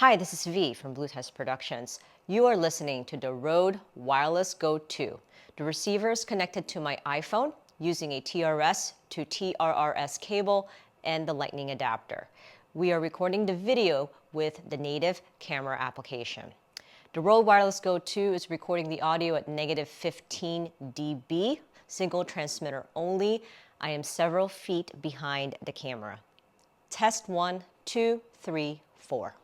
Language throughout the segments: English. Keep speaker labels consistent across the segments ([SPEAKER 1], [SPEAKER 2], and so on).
[SPEAKER 1] Hi, this is V from Bluetest Productions. You are listening to the Rode Wireless Go 2. The receiver is connected to my iPhone using a TRS to TRRS cable and the Lightning adapter. We are recording the video with the native camera application. The Rode Wireless Go 2 is recording the audio at -15 dB, single transmitter only. I am several feet behind the camera. Test 1, 2, 3, 4.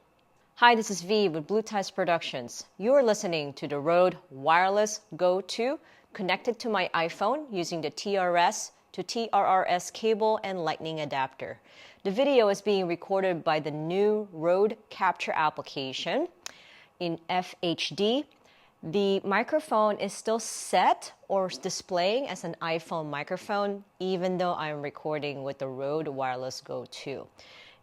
[SPEAKER 1] Hi, this is V with Bluetest Productions. You are listening to the Rode Wireless Go 2 connected to my iPhone using the TRS to TRRS cable and Lightning adapter. The video is being recorded by the new Rode Capture application in FHD. The microphone is still set or displaying as an iPhone microphone, even though I'm recording with the Rode Wireless Go 2.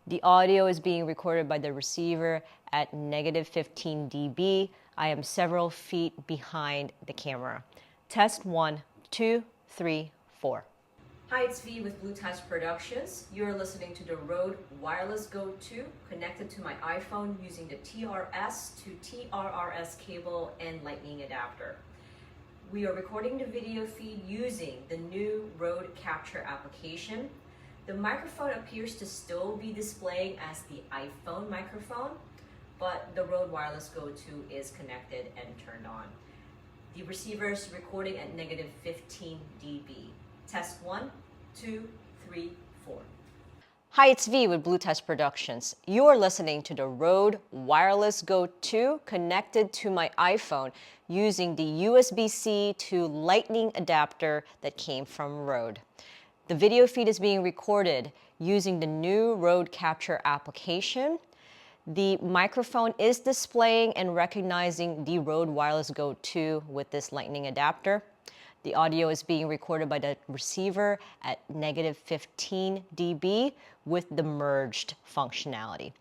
[SPEAKER 1] The audio is being recorded by the receiver at -15 dB. I am several feet behind the camera. Test 1, 2, 3, 4. Hi, it's V with Bluetest Productions. You're listening to the Rode Wireless Go 2 connected to my iPhone using the TRS to TRRS cable and Lightning adapter. We are recording the video feed using the new Rode Capture application. The microphone appears to still be displaying as the iPhone microphone, but the Rode Wireless Go 2 is connected and turned on. The receiver is recording at -15 dB. Test 1, 2, 3, 4. Hi, it's V with Bluetest Productions. You are listening to the Rode Wireless Go 2 connected to my iPhone using the USB-C to Lightning adapter that came from Rode. The video feed is being recorded using the new Rode Capture application. The microphone is displaying and recognizing the Rode Wireless Go 2 with this Lightning adapter. The audio is being recorded by the receiver at -15 dB with the merged functionality.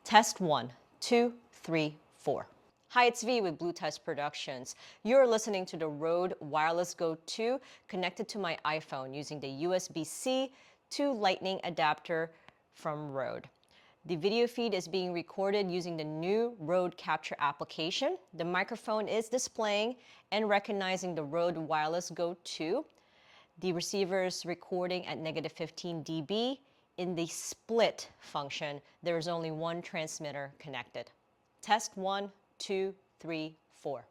[SPEAKER 1] Test 1, 2, 3, 4. Hi, it's V with Bluetest Productions. You're listening to the Rode Wireless Go 2 connected to my iPhone using the USB-C to Lightning adapter from Rode. The video feed is being recorded using the new Rode Capture application. The microphone is displaying and recognizing the Rode Wireless Go 2. The receiver is recording at -15 dB. In the split function, there is only one transmitter connected. Test 1, 2, 3, 4.